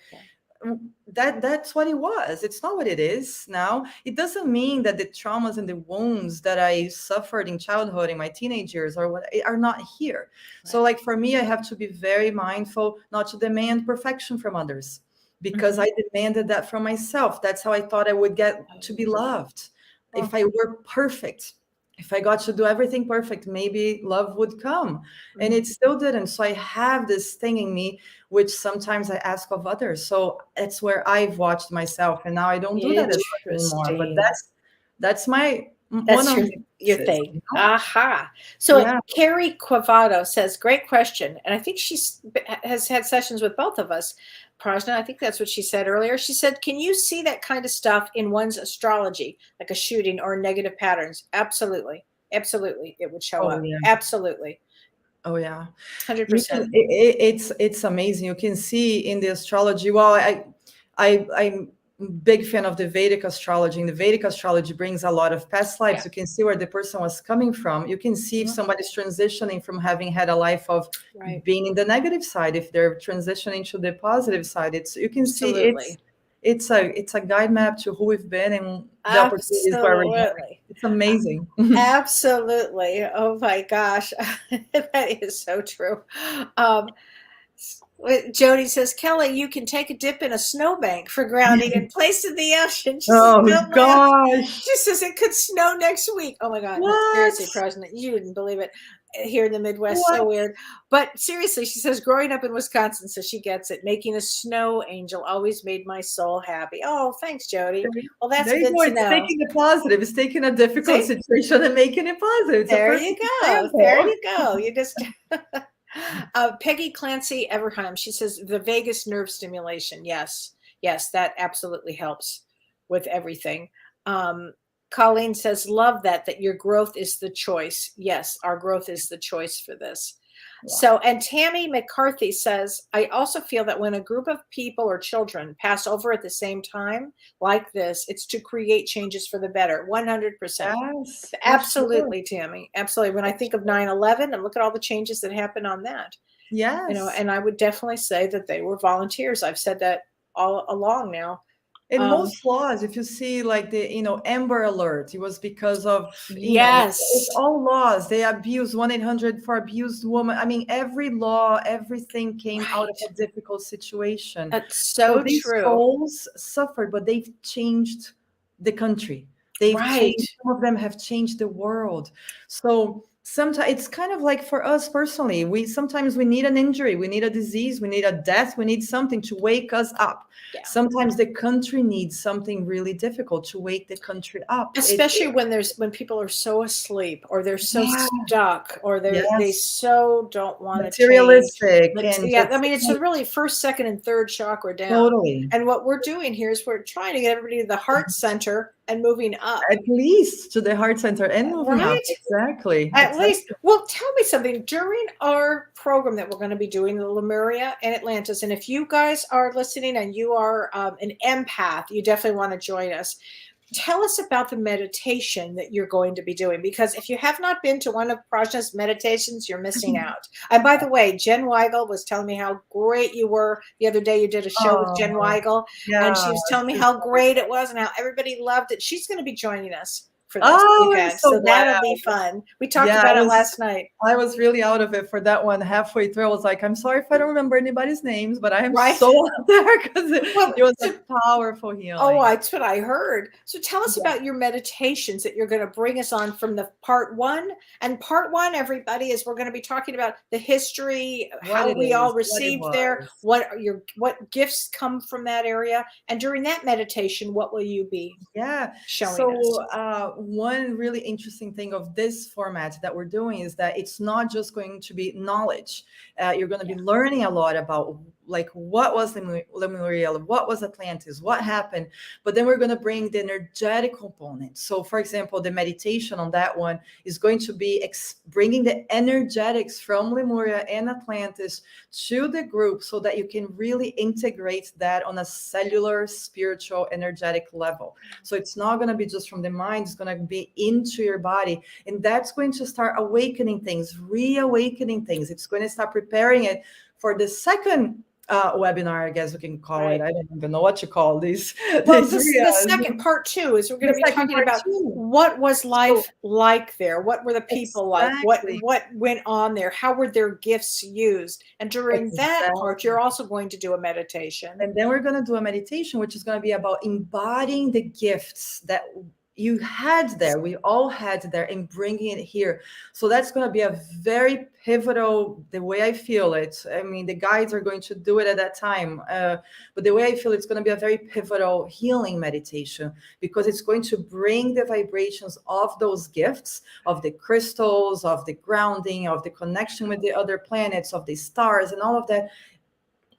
that's what it was. It's not what it is now. It doesn't mean that the traumas and the wounds that I suffered in childhood, in my teenage years, or what are not here. So like for me, I have to be very mindful not to demand perfection from others, because I demanded that from myself. That's how I thought I would get to be loved. If I were perfect, if I got to do everything perfect, maybe love would come. And it still didn't. So I have this thing in me, which sometimes I ask of others. So that's where I've watched myself. And now I don't do that as much anymore. But that's my That's your thing. You know? Aha. So Carrie Quavado says, great question. And I think has had sessions with both of us. Prajna, I think that's what she said earlier. She said, can you see that kind of stuff in one's astrology, like a shooting or negative patterns? Absolutely. Absolutely. It would show up. Yeah. Absolutely. Oh yeah. 100%. It's amazing. You can see in the astrology. Well, I'm big fan of the Vedic astrology, and the Vedic astrology brings a lot of past lives. You can see where the person was coming from. You can see if somebody's transitioning from having had a life of being in the negative side, if they're transitioning to the positive side. You can see it's a guide map to who we've been and the opportunities where we're going. It's amazing. Absolutely. Oh my gosh. That is so true. Jody says, Kellee, you can take a dip in a snowbank for grounding and place in the ocean. Gosh. She says it could snow next week. Oh my God. Seriously, President, you didn't believe it here in the Midwest. So weird. But seriously, she says, growing up in Wisconsin, so she gets it. Making a snow angel always made my soul happy. Oh, thanks, Jody. Well, that's good to know. It's taking it positive. It's taking a difficult situation and making it positive. There you go. There you go. You just... Peggy Clancy Everheim, she says the vagus nerve stimulation. Yes, that absolutely helps with everything. Colleen says, love that your growth is the choice. Yes, our growth is the choice for this. Wow. So, and Tammy McCarthy says, I also feel that when a group of people or children pass over at the same time like this, it's to create changes for the better. 100%. Yes, absolutely, Tammy. Absolutely. When I think of 9/11 and look at all the changes that happened on that. Yes. You know, and I would definitely say that they were volunteers. I've said that all along now. In most laws, if you see like the, Amber Alert, it was because of, it's all laws. They abuse 1-800 for abused woman. I mean, every law, everything came out of a difficult situation. That's so these true. souls suffered, but they've changed the country. They've changed, some of them have changed the world. So sometimes it's kind of like for us personally, sometimes we need an injury, we need a disease, we need a death, we need something to wake us up. Yeah. Sometimes the country needs something really difficult to wake the country up. Especially when people are so asleep or they're so stuck or they so don't want to materialistic. I mean, it's really first, second, and third chakra down. Totally. And what we're doing here is we're trying to get everybody to the heart center and moving up. At least to the heart center and moving up. Exactly. At least. Well, tell me something. During our program that we're going to be doing, the Lemuria and Atlantis, and if you guys are listening and you are an empath, you definitely want to join us. Tell us about the meditation that you're going to be doing, because if you have not been to one of Prajna's meditations, you're missing out. And by the way, Jen Weigel was telling me how great you were the other day. You did a show with Jen Weigel, and she was telling me how great it was and how everybody loved it. She's going to be joining us for this event, so that'll be fun. We talked about it last night. I was really out of it for that one. Halfway through, I was like, I'm sorry if I don't remember anybody's names, but I am so out there because it was a powerful healing. Oh, that's what I heard. So tell us about your meditations that you're going to bring us on from the part one. And part one, everybody, is we're going to be talking about the history, how we all received there, what gifts come from that area, and during that meditation, what will you be showing us? One really interesting thing of this format that we're doing is that it's not just going to be knowledge. You're going to be learning a lot about like what was Lemuria, what was Atlantis, what happened, but then we're going to bring the energetic component. So for example, the meditation on that one is going to be bringing the energetics from Lemuria and Atlantis to the group so that you can really integrate that on a cellular, spiritual, energetic level. So it's not going to be just from the mind, it's going to be into your body, and that's going to start awakening things, reawakening things. It's going to start preparing it for the second webinar, I guess we can call Right. it. I don't even know what you call these. Well, these the second part two is we're going to the be second talking part about too. what was So life like there? What were the people like? exactly, What went on there? How were their gifts used? And during that part, exactly. you're also going to do a meditation. And then we're going to do a meditation, which is going to be about embodying the gifts that you had there. We all had there, and bringing it here. So that's going to be a very pivotal, the way I feel it. I mean, the guides are going to do it at that time. But the way I feel it's going to be a very pivotal healing meditation, because it's going to bring the vibrations of those gifts, of the crystals, of the grounding, of the connection with the other planets, of the stars, and all of that.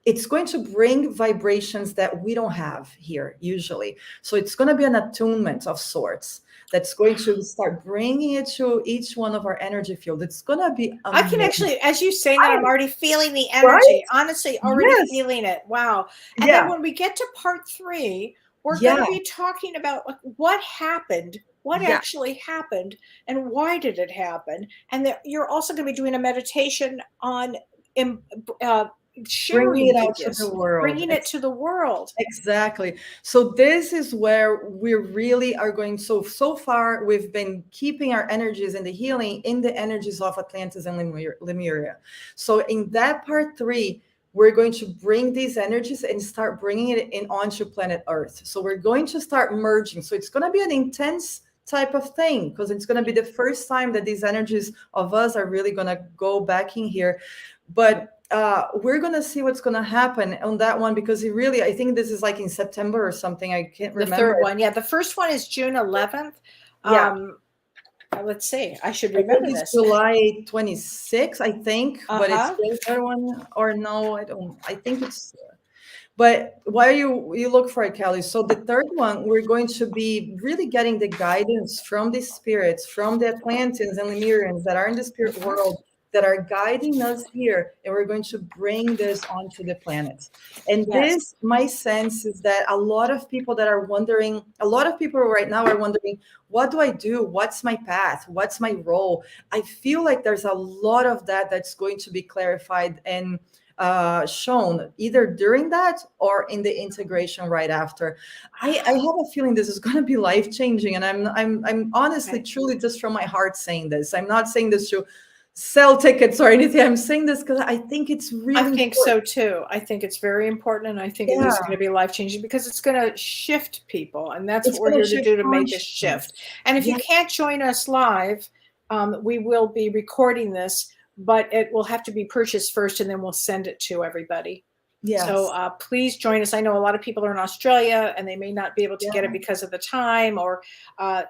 It's going to bring vibrations that we don't have here usually. So it's going to be an attunement of sorts that's going to start bringing it to each one of our energy field. It's going to be I can amazing. actually, as you say that, I'm already feeling the Right? energy. Honestly, already Yes. feeling it. Wow. And then Yeah. when we get to part three, we're going to Yeah. be talking about like, what happened, what Yeah. actually happened, and why did it happen. And you're also going to be doing a meditation on im- uh, Bringing sharing it the out to the gifts, world. bringing it to the world. Exactly. So this is where we really are going. So far we've been keeping our energies and the healing in the energies of Atlantis and Lemuria. So in that part 3, we're going to bring these energies and start bringing it in onto planet Earth. So we're going to start merging. So it's going to be an intense type of thing, because it's going to be the first time that these energies of us are really going to go back in here. But we're gonna see what's gonna happen on that one, because it really, I think this is like in September or something. I can't The remember. third one. Yeah. The first one is June 11th. Yeah, Let's see. I should I think remember it's this. July 26th, I think, but it's Uh-huh. the third one, or no, I don't. I think it's. But why you look for it, Kelly? So the third one, we're going to be really getting the guidance from the spirits, from the Atlanteans and Lemurians that are in the spirit world, that are guiding us here, and we're going to bring this onto the planet. And Yes. this, my sense is that a lot of people that are wondering, a lot of people right now are wondering, what do I do? What's my path? What's my role? I feel like there's a lot of that that's going to be clarified and shown either during that or in the integration right after. I have a feeling this is going to be life changing, and I'm honestly, Okay. truly, just from my heart saying this. I'm not saying this to sell tickets or anything. I'm saying this because I think it's I really think important. so too. I think it's very important, and I think it is Yeah, going to be life changing because it's going to shift people, and that's it's what we're going to here to shift do to make this shift. consciousness. And if you Yeah, can't join us live, we will be recording this, but it will have to be purchased first, and then we'll send it to everybody. So yes, please join us. I know a lot of people are in Australia, and they may not be able to get it yeah, because of the time, or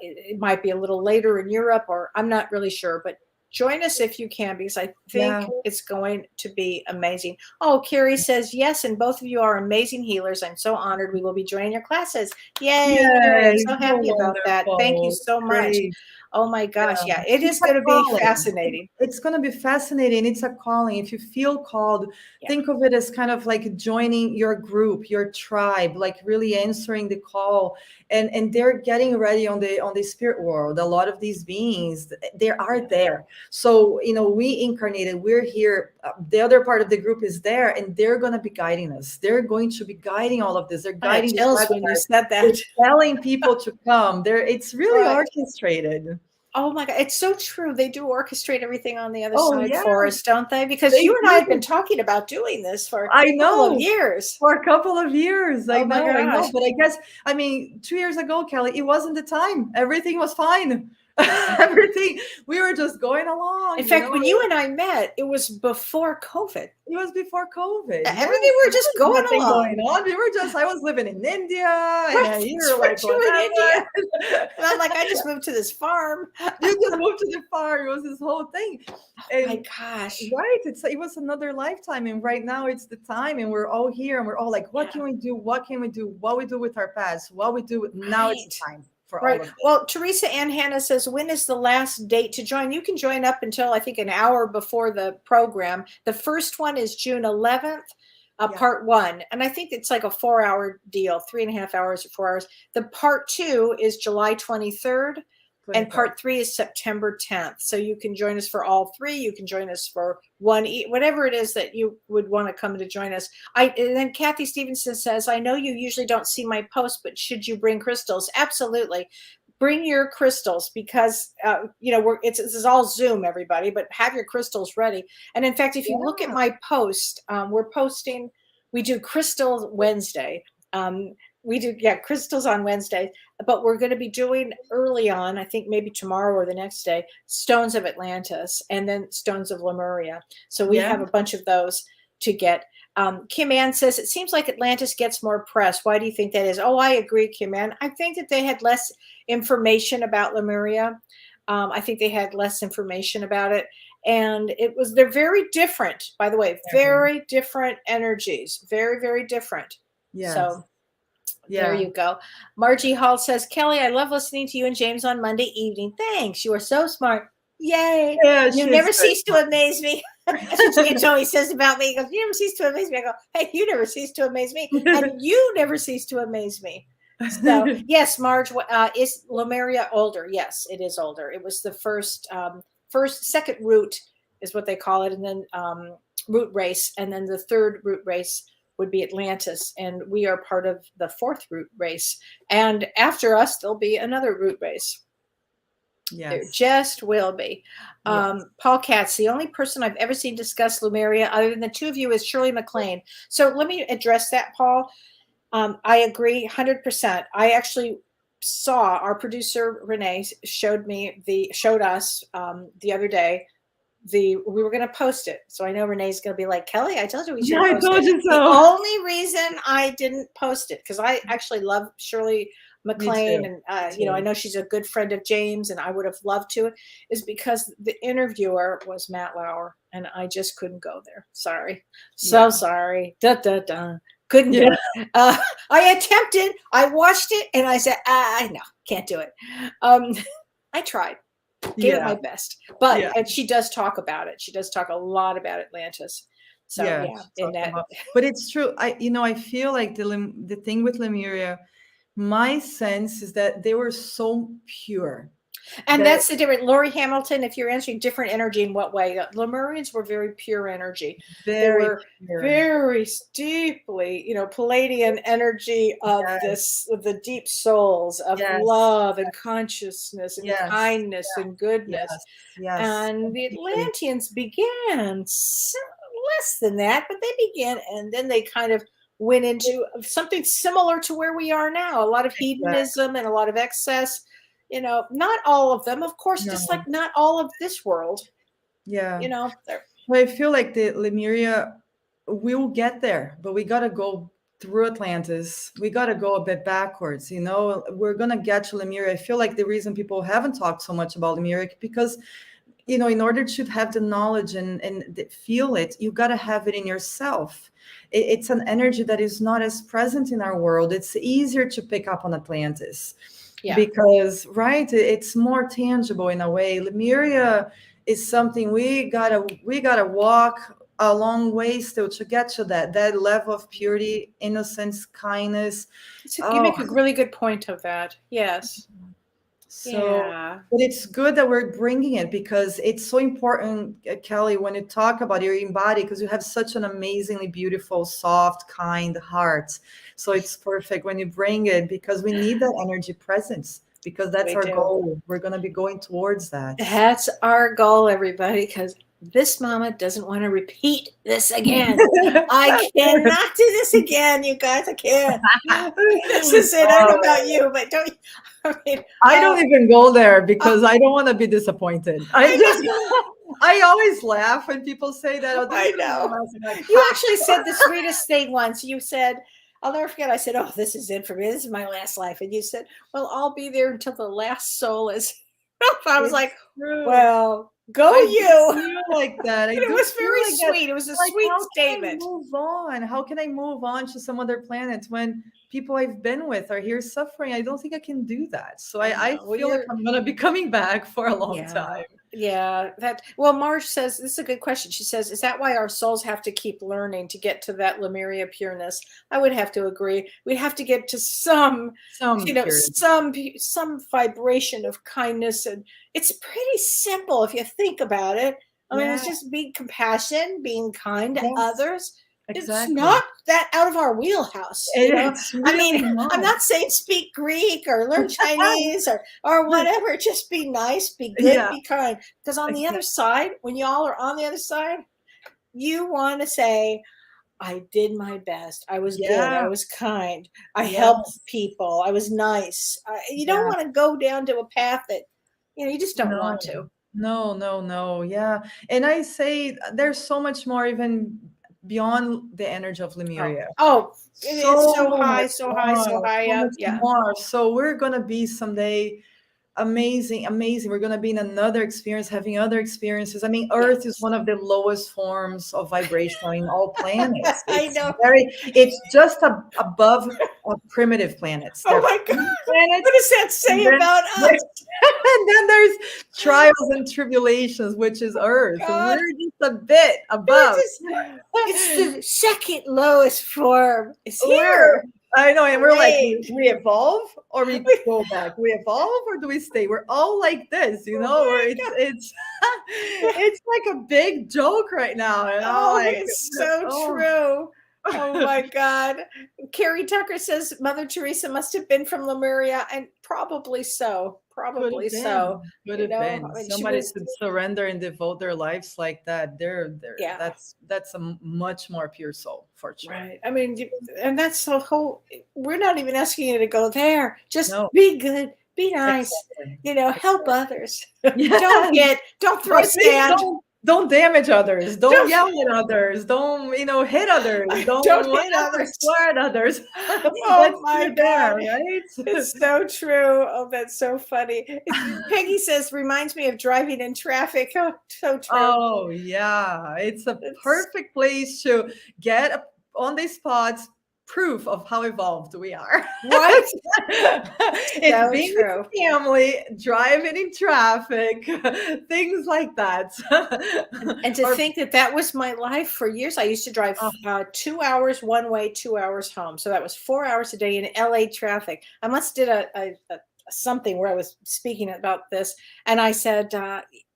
it might be a little later in Europe, or I'm not really sure. But join us if you can, because I think yeah. it's going to be amazing. Oh, Carrie says yes, and both of you are amazing healers. I'm so honored. We will be joining your classes. Yay, Carrie! I'm Yay, so so happy about that. Thank you wonderful. so much. Great. Oh my gosh, Yeah, yeah, it it's is a going to be calling. fascinating. It's going to be fascinating. It's a calling. If you feel called, Yeah, think of it as kind of like joining your group, your tribe, like really answering the call. And they're getting ready on the spirit world. A lot of these beings, they are yeah. there. So we incarnated. We're here. The other part of the group is there, and they're going to be guiding us. They're going to be guiding all of this. They're I got guiding this chills when you webinar. said They're that. telling people to come. It's really Right. orchestrated. Oh my God, it's so true. They do orchestrate everything on the other Oh side yeah, for us, don't they? Because they you and I have been do. talking about doing this for a I couple of know, years. for a couple of years. Oh my I know. gosh. But I guess, I mean, 2 years ago, Kelly, it wasn't the time. Everything was fine. Everything, we were just going In along, fact, when you and I met, it was before COVID. It was before COVID. Yeah, Everything we were there just was going nothing going along. on. I was living in India, Right, and you that's were like, right. You were in India. whatever. And I'm like, I just moved to this farm. You just moved to the farm. It was this whole thing. My And gosh. right, it was another lifetime, and right now it's the time, and we're all here, and we're all like, what Yeah, can we do? What can we do? What we do with our past? What we do now? It's the right. time for all Right. of this. Well, Teresa Ann Hannah says, when is the last date to join? You can join up until I think an hour before the program. The first one is June 11th, Yeah, part one. And I think it's like a 4 hour deal, 3.5 hours or 4 hours. The part two is July 23rd. And part 3 is September 10th. So you can join us for all 3. You can join us for one, whatever it is that you would want to come to join us. And then Kathy Stevenson says, I know you usually don't see my posts, but should you bring crystals? Absolutely. Bring your crystals because, this is all Zoom, everybody, but have your crystals ready. And in fact, if you look at my post, we do Crystal Wednesday. We do, crystals on Wednesday, but we're going to be doing early on, I think maybe tomorrow or the next day, Stones of Atlantis and then Stones of Lemuria. So we have a bunch of those to get. Kim Ann says, it seems like Atlantis gets more press. Why do you think that is? Oh, I agree, Kim Ann. I think that they had less information about Lemuria. I think they had less information about it. And they're very different, by the way, very different energies, very, very different. Yes. So there you go. Margie Hall says, Kellee, I love listening to you and James on Monday evening. Thanks. You are so smart. Yay. Yeah, you never cease to amaze me. That's what James always says about me. He goes, you never cease to amaze me. I go, hey, you never cease to amaze me. And you never cease to amaze me. So, yes, Marge, is Lemuria older? Yes, it is older. It was the second root is what they call it. And then root race. And then the third root race would be Atlantis, and we are part of the 4th root race. And after us, there'll be another root race. Yes. There just will be. Paul Katz, the only person I've ever seen discuss Lemuria other than the 2 of you is Shirley MacLaine. So let me address that, Paul. I agree 100%. I actually saw our producer, Renee, showed us the other day. We were going to post it. So I know Renee's going to be like, Kellee, I told you we should post it. I told you so. The only reason I didn't post it, because I actually love Shirley MacLaine, and I know she's a good friend of James, and I would have loved to, is because the interviewer was Matt Lauer, and I just couldn't go there. Sorry. Sorry. Couldn't do it. I attempted, I watched it, and I said, no, can't do it. I tried. Gave it my best, and she does talk about it. She does talk a lot about Atlantis. So but it's true. I feel like the thing with Lemuria, my sense is that they were so pure. And that's the difference. Lori Hamilton, if you're answering different energy in what way? Lemurians were very pure energy. They were very deeply, Palladian energy of the deep souls of love and consciousness and kindness and goodness. Yes. And the Atlanteans began less than that, but they began, and then they kind of went into something similar to where we are now. A lot of hedonism and a lot of excess. Not all of them, of course, just like not all of this world. Yeah. I feel like the Lemuria, we'll get there, but we got to go through Atlantis. We got to go a bit backwards. We're going to get to Lemuria. I feel like the reason people haven't talked so much about Lemuria because, in order to have the knowledge and feel it, you got to have it in yourself. It's an energy that is not as present in our world. It's easier to pick up on Atlantis. Yeah. Because it's more tangible in a way. Lemuria is something we gotta walk a long way still to get to that level of purity, innocence, kindness. You make a really good point of that. Yes. So, but it's good that we're bringing it because it's so important, Kellee, when you talk about your embody, because you have such an amazingly beautiful, soft, kind heart. So it's perfect when you bring it because we need that energy presence because that's our goal. We're going to be going towards that. That's our goal, everybody, because this mama doesn't want to repeat this again. I cannot do this again, you guys. I can't. This is it. I don't know about you, but I don't even go there because I don't want to be disappointed. I always laugh when people say that. I know. You actually said the sweetest thing once. You said, I'll never forget. I said, oh, this is it for me. This is my last life. And you said, well, I'll be there until the last soul is. I was like, well, go you. Feel like that. It was very sweet. It was a sweet statement. How can I move on to some other planet when people I've been with are here suffering? I don't think I can do that. So I feel like I'm going to be coming back for a long time. Yeah, well, Marge says this is a good question. She says, "Is that why our souls have to keep learning to get to that Lemuria pureness?" I would have to agree. We'd have to get to some, Some purity. some vibration of kindness, and it's pretty simple if you think about it. I mean, it's Yeah. just being compassion, being kind to Yes. others. It's Exactly. not that out of our wheelhouse, you know. It's I really mean, I'm not saying speak Greek or learn Chinese or whatever. Just be nice, be good, Yeah. be kind. Because on the Exactly. other side, when y'all are on the other side, you want to say, I did my best. I was good. I Yeah. was kind. I helped Yes. people. I was nice. You don't Yeah. want to go down to a path that, you just don't No. want to. No, no, no. Yeah. And I say there's so much more even beyond the energy of Lemuria. Oh, it is so high, Much so high, so more, high so up. much Yeah. more. So we're gonna be someday amazing, amazing. We're gonna be in another experience, having other experiences. I mean, Earth is one of the lowest forms of vibration in all planets. I know. It's just above primitive planets. Oh There are my God. planets, What does that say and then about there's- us? and then there's trials and tribulations, which is Earth. God. We're just a bit above. It's the second lowest form. It's We're- here. I know, and we're like, Great. we evolve or we go back. We evolve or do we stay? We're all like this, Oh or my it's it's like a big joke right now. And I'm Oh, like, it's so oh. true. Oh my God. Carrie Tucker says Mother Teresa must have been from Lemuria, and probably so. Probably so. Could you have know, been. I mean, she Somebody was- could surrender and devote their lives like that. Yeah. That's a much more pure soul for sure. Right. I mean, and that's the whole. We're not even asking you to go there. Just No. be good, be nice. Exactly. Help others. Yes. Don't throw a Please stand. Don't damage others. Don't Don't- yell at others. Don't hit others. Don't hit others. Swear at others. Oh my God. Right? It's so true. Oh, that's so funny. Peggy says, reminds me of driving in traffic. Oh, so true. Oh yeah, it's a perfect place to get on the spot proof of how evolved we are. Right? It's So being true. with family, driving in traffic, things like that. And to think that was my life for years. I used to drive 2 hours one way, 2 hours home. So that was 4 hours a day in LA traffic. I once did a something where I was speaking about this, and I said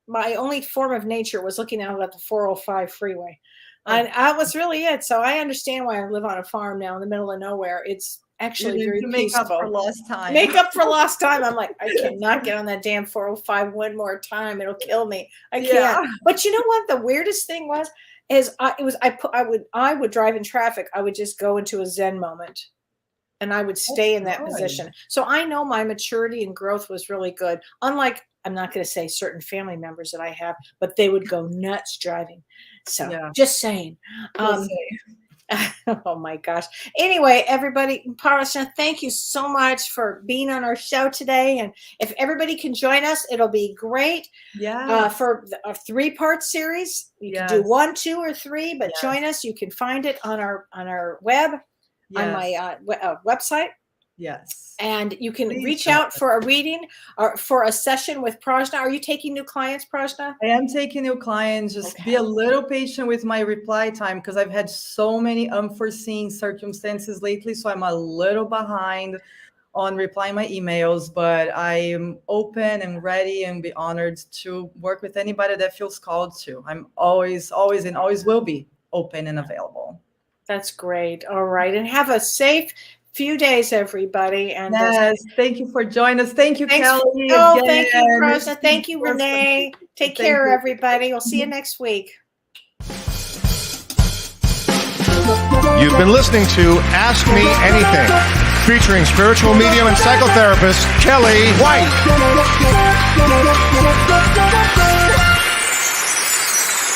my only form of nature was looking out at the 405 freeway. And that was really it. So I understand why I live on a farm now in the middle of nowhere. It's actually very to make peaceful. up for lost time. Make up for lost time. I'm like, I cannot get on that damn 405 one more time. It'll kill me. I can't. Yeah. But you know what? The weirdest thing is I would drive in traffic. I would just go into a Zen moment, and I would stay in that position. So I know my maturity and growth was really good. Unlike, I'm not going to say certain family members that I have, but they would go nuts driving. So just saying. Oh my gosh. Anyway, everybody, Prajna, thank you so much for being on our show today. And if everybody can join us, it'll be great. Yeah. For a 3-part series, you can do 1, 2, or 3, but join us. You can find it on our web, on my website. Yes. And you can reach out for a reading or for a session with Prajna. Are you taking new clients, Prajna? I am taking new clients. Just be a little patient with my reply time because I've had so many unforeseen circumstances lately. So I'm a little behind on replying my emails, but I am open and ready and be honored to work with anybody that feels called to. I'm always and always will be open and available. That's great. All right. And have a safe few days, everybody. And thank you for joining us. Thank you, Kellee. Thank you, Prajna. Thank you, Renee. Take care, everybody. We'll see you next week. You've been listening to Ask Me Anything, featuring spiritual medium and psychotherapist Kellee White.